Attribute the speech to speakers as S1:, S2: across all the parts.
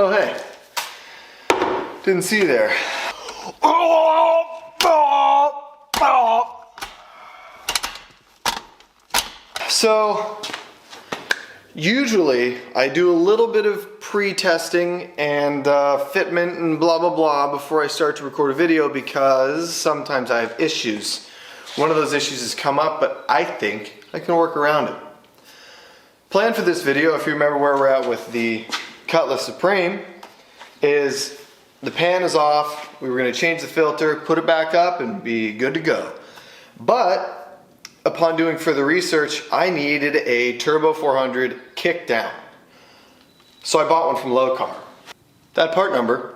S1: Oh, hey. Didn't see you there. So, usually I do a little bit of pre-testing and fitment and blah blah blah before I start to record a video because sometimes I have issues. One of those issues has come up, but I think I can work around it. Plan for this video, if you remember where we're at with the Cutlass Supreme, is the pan is off, we were going to change the filter, put it back up and be good to go. But upon doing further research, I needed a Th400 Kickdown. So I bought one from Lokar. That part number,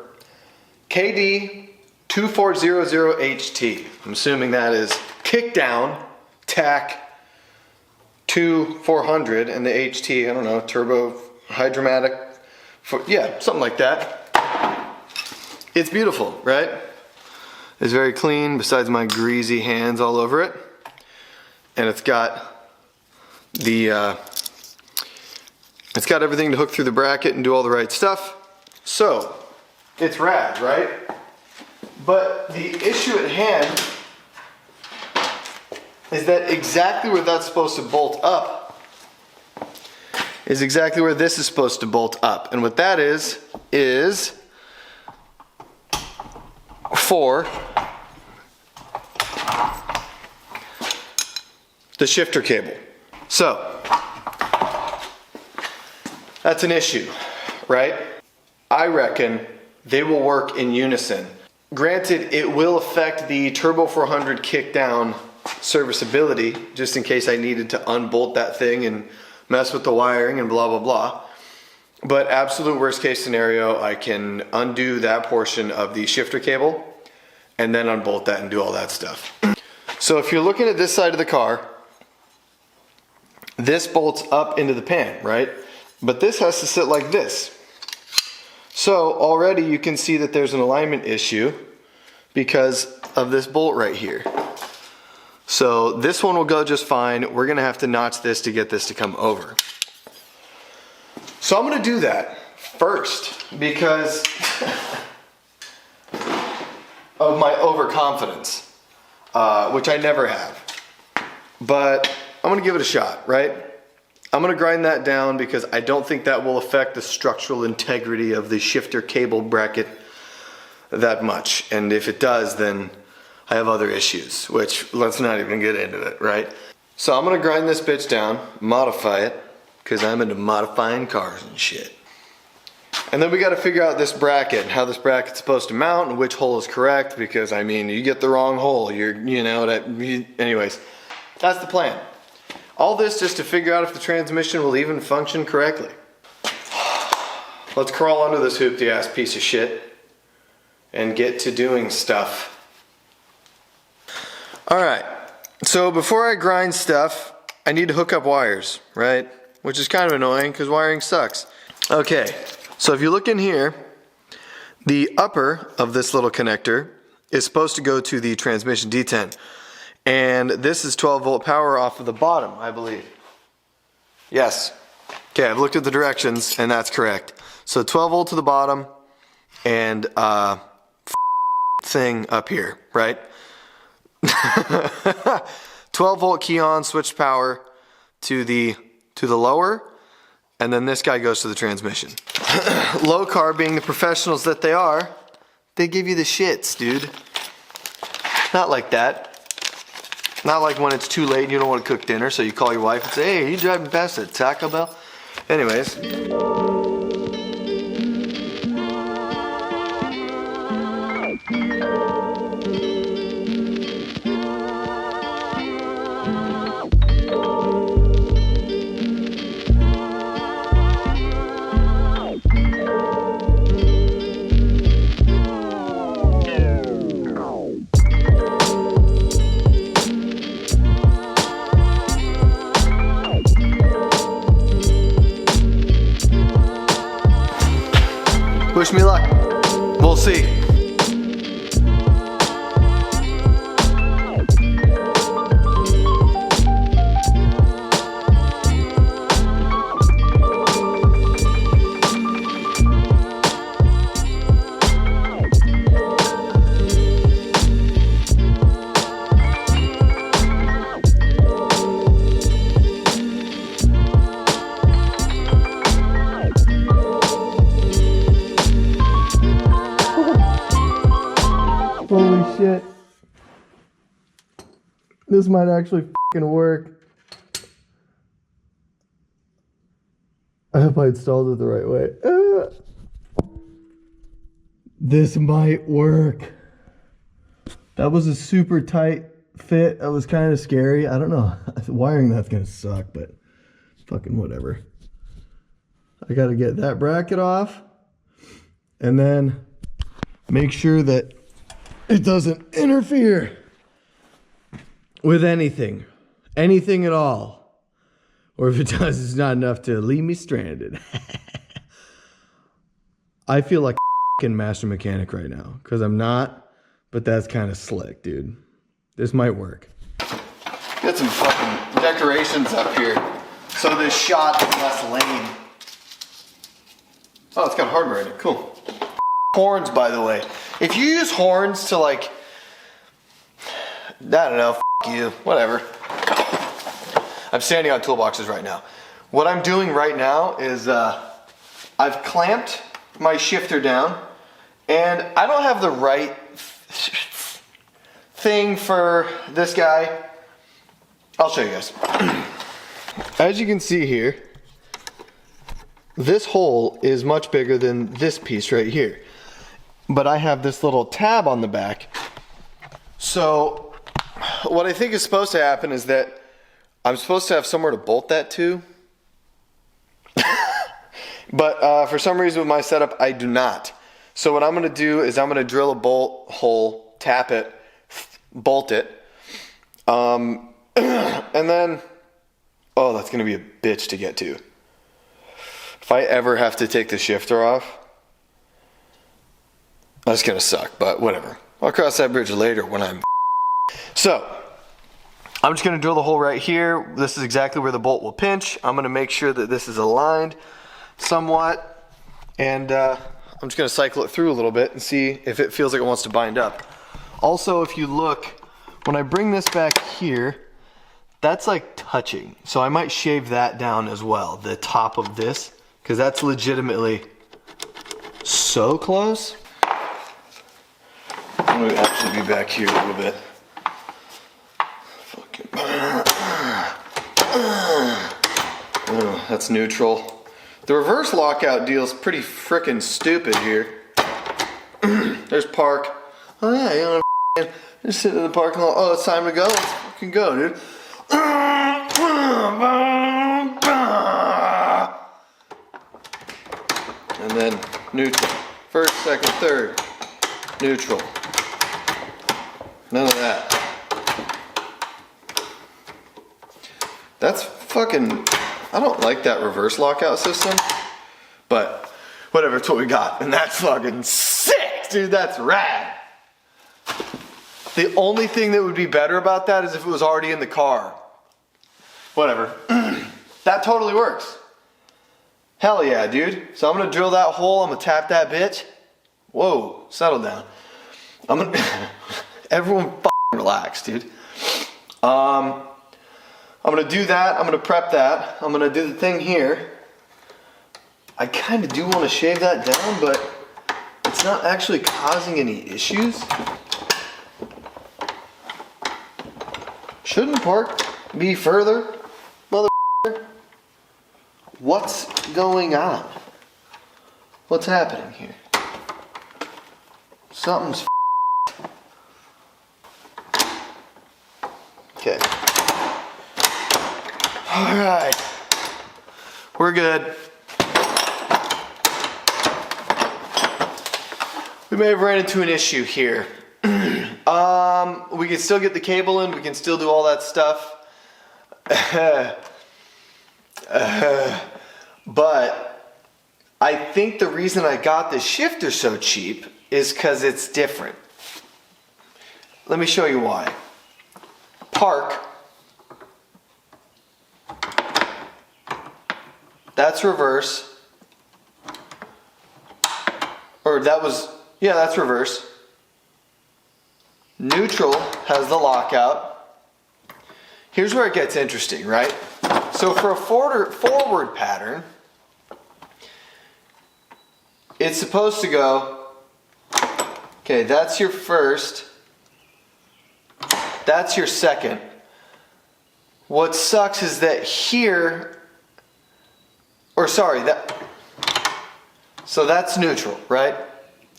S1: KD2400HT. I'm assuming that is Kickdown TAC 2400 and the HT, I don't know, turbo hydromatic, yeah, something like that. It's beautiful, right? It's very clean besides my greasy hands all over it. And it's got the it's got everything to hook through the bracket and do all the right stuff. So it's rad, right? But the issue at hand is that exactly where that's supposed to bolt up is exactly where this is supposed to bolt up. And what that is for the shifter cable. So that's an issue, right? I reckon they will work in unison. Granted, it will affect the Th400 Kickdown serviceability, just in case I needed to unbolt that thing and mess with the wiring and blah blah blah. But absolute worst case scenario, I can undo that portion of the shifter cable and then unbolt that and do all that stuff. So if you're looking at this side of the car, this bolts up into the pan, right? But this has to sit like this. So already you can see that there's an alignment issue because of this bolt right here. So this one will go just fine. We're gonna have to notch this to get this to come over. So I'm gonna do that first because of my overconfidence, which I never have. But I'm gonna give it a shot, right? I'm gonna grind that down because I don't think that will affect the structural integrity of the shifter cable bracket that much. And if it does, then I have other issues, which let's not even get into it, right? So I'm gonna grind this bitch down, modify it, because I'm into modifying cars and shit. And then we gotta figure out this bracket, how this bracket's supposed to mount and which hole is correct, because I mean, you get the wrong hole, anyways, that's the plan. All this just to figure out if the transmission will even function correctly. Let's crawl under this hoopty ass piece of shit and get to doing stuff. Alright, so before I grind stuff, I need to hook up wires, right? Which is kind of annoying because wiring sucks. Okay, so if you look in here, the upper of this little connector is supposed to go to the transmission detent. And this is 12 volt power off of the bottom, I believe. Yes. Okay, I've looked at the directions and that's correct. So 12 volt to the bottom and thing up here, right? 12 volt key on, switch power to the lower, and then this guy goes to the transmission. Lokar, being the professionals that they are, they give you the shits, dude. Not like that. Not like when it's too late and you don't want to cook dinner, so you call your wife and say, hey, are you driving past the Taco Bell? Anyways. Wish me luck. We'll see. This might actually fucking work. I hope I installed it the right way. This might work. That was a super tight fit. That was kind of scary. I don't know. Wiring that's gonna suck, but fucking whatever. I gotta get that bracket off and then make sure that it doesn't interfere with anything at all. Or if it does, it's not enough to leave me stranded. I feel like a master mechanic right now because I'm not, but that's kind of slick, dude. This might work. Got some fucking decorations up here so this shot is less lame. Oh, it's got hardware in it. Cool. Horns, by the way. If you use horns to like, I don't know, you, whatever. I'm standing on toolboxes right now. What I'm doing right now is I've clamped my shifter down and I don't have the right thing for this guy. I'll show you guys. As you can see here, this hole is much bigger than this piece right here. But I have this little tab on the back. So what I think is supposed to happen is that I'm supposed to have somewhere to bolt that to. But for some reason with my setup, I do not. So what I'm gonna do is I'm gonna drill a bolt hole, tap it, bolt it. And then, oh, that's gonna be a bitch to get to. If I ever have to take the shifter off, that's gonna suck, but whatever. I'll cross that bridge later when I'm so, I'm just gonna drill the hole right here. This is exactly where the bolt will pinch. I'm gonna make sure that this is aligned somewhat. And I'm just gonna cycle it through a little bit and see if it feels like it wants to bind up. Also, if you look, when I bring this back here, that's like touching. So I might shave that down as well, the top of this, because that's legitimately so close. I'm gonna actually be back here a little bit. Oh, that's neutral. The reverse lockout deal's pretty frickin' stupid here. There's park. Oh yeah, you know, just sitting in the parking lot. Oh, it's time to go. Let's fucking go, dude. And then neutral. First, second, third. Neutral. None of that. That's fucking, I don't like that reverse lockout system, but whatever, it's what we got. And that's fucking sick, dude, that's rad. The only thing that would be better about that is if it was already in the car. Whatever. That totally works. Hell yeah, dude. So I'm gonna drill that hole, I'm gonna tap that bitch. Whoa, settle down. I'm gonna, everyone fucking relax, dude. I'm gonna do that, I'm gonna prep that, I'm gonna do the thing here. I kinda do wanna shave that down, but it's not actually causing any issues. Shouldn't the park be further, motherfucker? What's going on? What's happening here? Something's okay. All right, we're good. We may have ran into an issue here. We can still get the cable in, we can still do all that stuff. But I think the reason I got this shifter so cheap is because it's different. Let me show you why. Park. That's reverse. Or that was, yeah, that's reverse. Neutral has the lockout. Here's where it gets interesting, right? So for a forward pattern, it's supposed to go, okay, that's your first, that's your second. What sucks is that here, so that's neutral, right?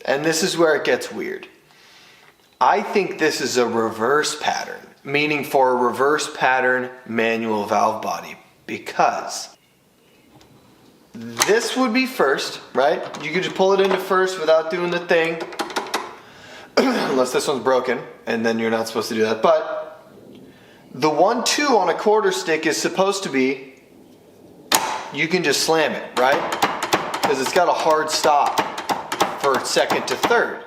S1: And this is where it gets weird. I think this is a reverse pattern, meaning for a reverse pattern manual valve body, because this would be first, right? You could just pull it into first without doing the thing, unless this one's broken, and then you're not supposed to do that. But the 1-2 on a quarter stick is supposed to be, you can just slam it, right? Because it's got a hard stop for second to third.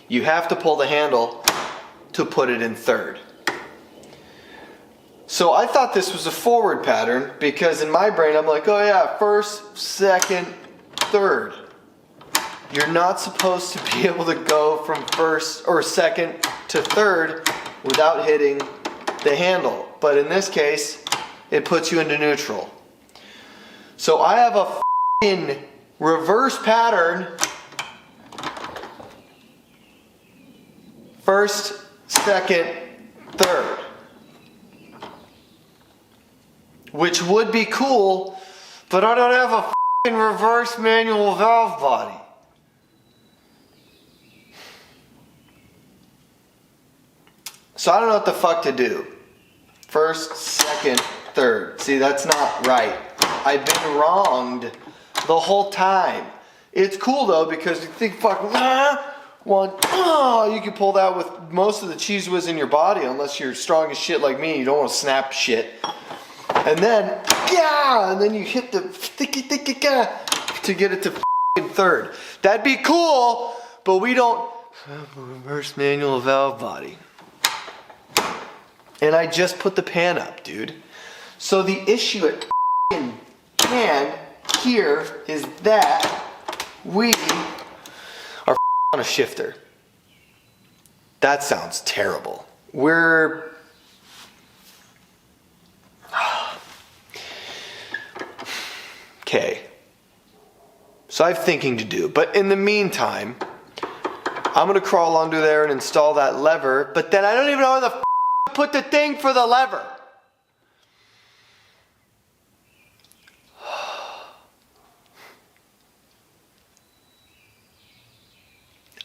S1: You have to pull the handle to put it in third. So I thought this was a forward pattern because in my brain I'm like, oh yeah, first, second, third. You're not supposed to be able to go from first or second to third without hitting the handle. But in this case, it puts you into neutral. So I have a f***ing reverse pattern. First, second, third. Which would be cool, but I don't have a f***ing reverse manual valve body. So I don't know what the fuck to do. First, second, third. See, that's not right. I've been wronged the whole time. It's cool though because you think, fuck, you can pull that with most of the cheese whiz in your body unless you're strong as shit like me. You don't want to snap shit. And then, and then you hit the to get it to f***ing third. That'd be cool, but we don't have a reverse manual valve body. And I just put the pan up, dude. So the issue at f***ing pan here is that we are on a shifter. That sounds terrible. Okay. So I have thinking to do. But in the meantime, I'm going to crawl under there and install that lever. But then I don't even know where the f*** to put the thing for the lever.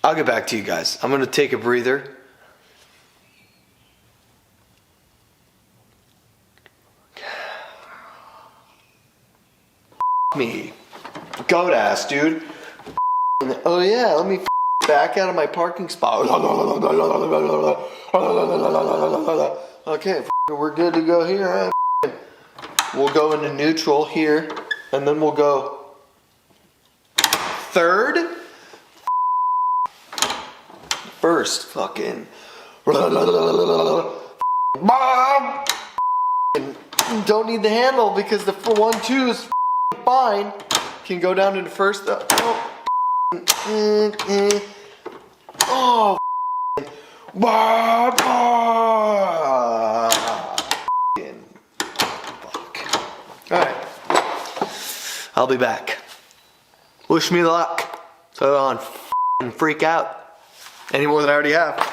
S1: I'll get back to you guys. I'm going to take a breather. Me. Goat ass, dude. Oh yeah, let me back out of my parking spot. Okay, we're good to go here. We'll go into neutral here, and then we'll go third. First, fucking. Don't need the handle because the 1-2 is fine. Can go down into first. Alright. I'll be back. Wish me luck. So I don't freak out any more than I already have.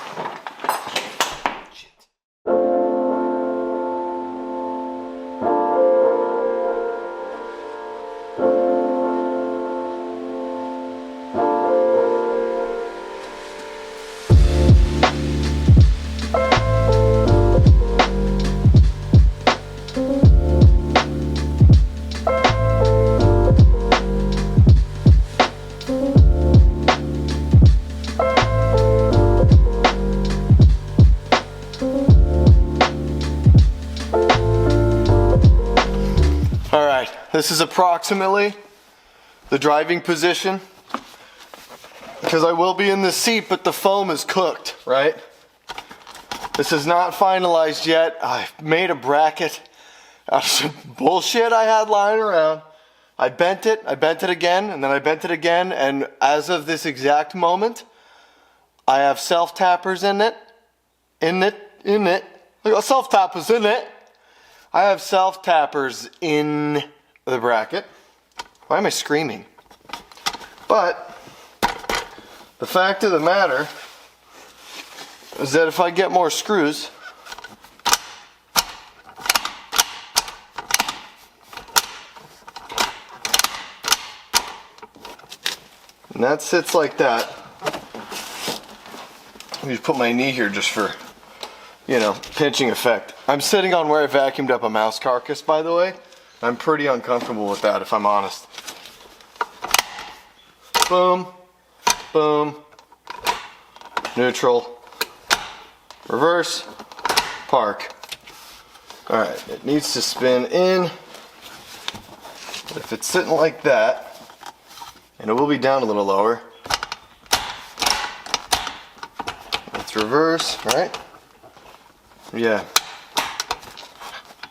S1: This is approximately the driving position because I will be in the seat, but the foam is cooked, right? This is not finalized yet. I made a bracket out of some bullshit I had lying around. I bent it again, and then I bent it again, and as of this exact moment, I have self-tappers in it. I got self-tappers in it. I have self-tappers in the bracket. Why am I screaming? But the fact of the matter is that if I get more screws, And that sits like that. Let me just put my knee here just for, you know, pinching effect. I'm sitting on where I vacuumed up a mouse carcass, by the way. I'm pretty uncomfortable with that, if I'm honest. Boom, boom, neutral, reverse, park. All right, it needs to spin in. But if it's sitting like that, and it will be down a little lower, let's reverse, right? Yeah.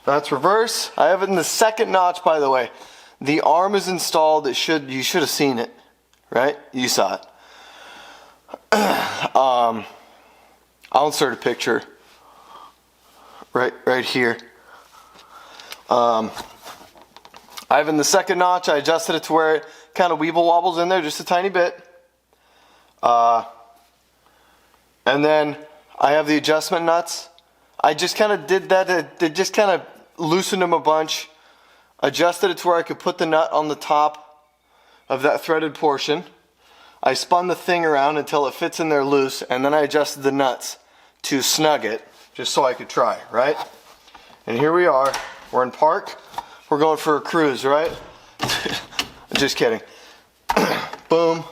S1: That's reverse. I have it in the second notch, by the way. The arm is installed. You should have seen it, right? You saw it. I'll insert a picture right here. I have in the second notch. I adjusted it to where it kind of weeble wobbles in there just a tiny bit. And then I have the adjustment nuts. I just kind of did that. It just kind of loosened them a bunch. Adjusted it to where I could put the nut on the top of that threaded portion. I spun the thing around until it fits in there loose, and then I adjusted the nuts to snug it, just so I could try, right? And here we are. We're in park. We're going for a cruise, right? Just kidding. Boom.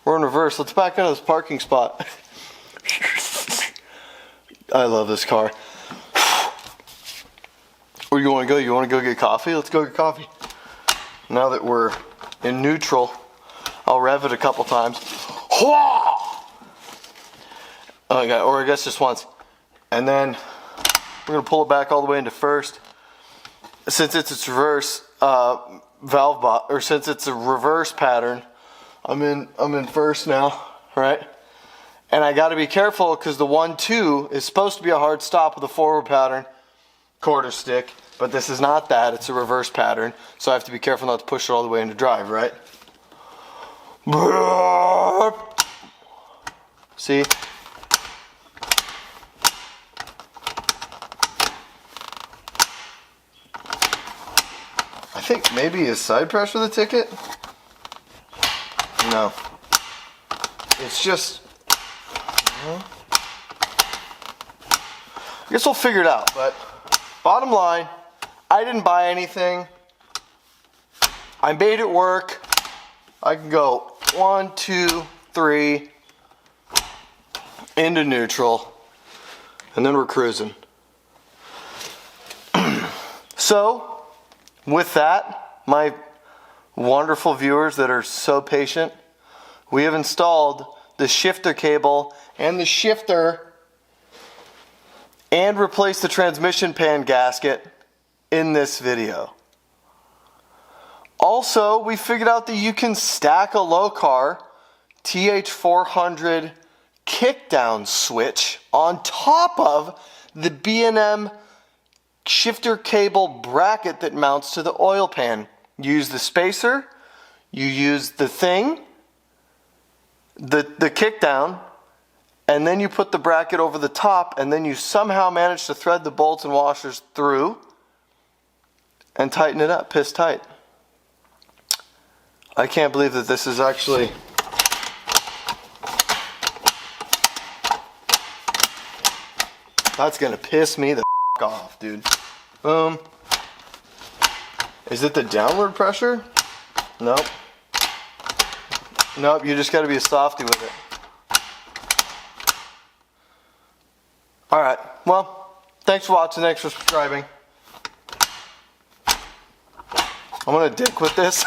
S1: We're in reverse. Let's back into this parking spot. I love this car. Where you want to go? You want to go get coffee? Let's go get coffee. Now that we're in neutral, I'll rev it a couple times. Oh, or I guess just once. And then we're going to pull it back all the way into first. Since it's a reverse since it's a reverse pattern, I'm in first now, right? And I got to be careful because the 1-2 is supposed to be a hard stop with a forward pattern quarter stick, but this is not that. It's a reverse pattern, so I have to be careful not to push it all the way into drive, right? See? I think maybe is side pressure the ticket? No. It's just... I guess we'll figure it out, but bottom line, I didn't buy anything. I made it work. I can go 1, 2, 3 into neutral, and then we're cruising. So, with that, my wonderful viewers that are so patient, we have installed the shifter cable and the shifter and replaced the transmission pan gasket in this video. Also, we figured out that you can stack a Lokar Th400 Kickdown switch on top of the B&M shifter cable bracket that mounts to the oil pan. You use the spacer, you use the thing, the kickdown, and then you put the bracket over the top, and then you somehow manage to thread the bolts and washers through and tighten it up, piss tight. I can't believe that this is actually... That's gonna piss me the off, dude. Boom. Is it the downward pressure? Nope. Nope, you just gotta be a softie with it. Alright, well, thanks for watching, thanks for subscribing. I'm gonna dick with this.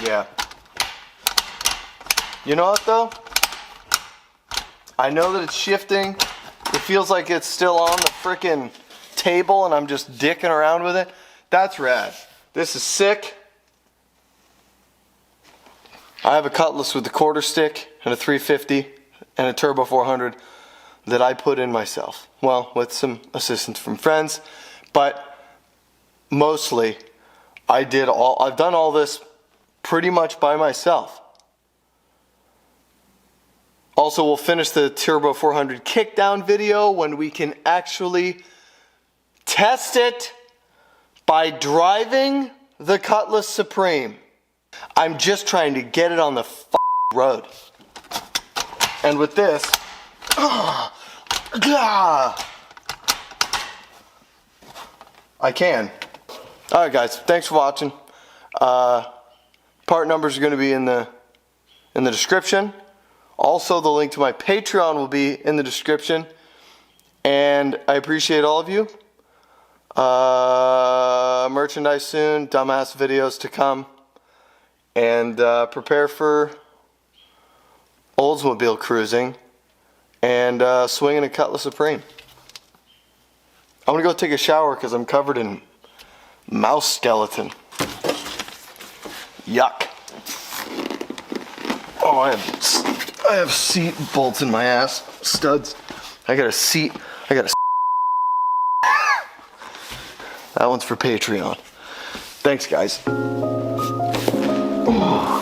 S1: Yeah. You know what though? I know that it's shifting. It feels like it's still on the frickin' table and I'm just dicking around with it. That's rad. This is sick. I have a Cutlass with a quarter stick and a 350 and a Turbo 400 that I put in myself. Well, with some assistance from friends, but mostly I've done all this pretty much by myself. Also, we'll finish the Turbo 400 Kickdown video when we can actually Test it by driving the Cutlass Supreme. I'm just trying to get it on the road. And with this, I can. Alright guys, thanks for watching. Part numbers are going to be in the description. Also, the link to my Patreon will be in the description. And I appreciate all of you. Merchandise soon, dumbass videos to come. And prepare for Oldsmobile cruising and swinging a Cutlass Supreme. I'm going to go take a shower because I'm covered in mouse skeleton. Yuck. Oh, I have seat bolts in my ass. Studs. I got a seat. That one's for Patreon. Thanks, guys. Oh.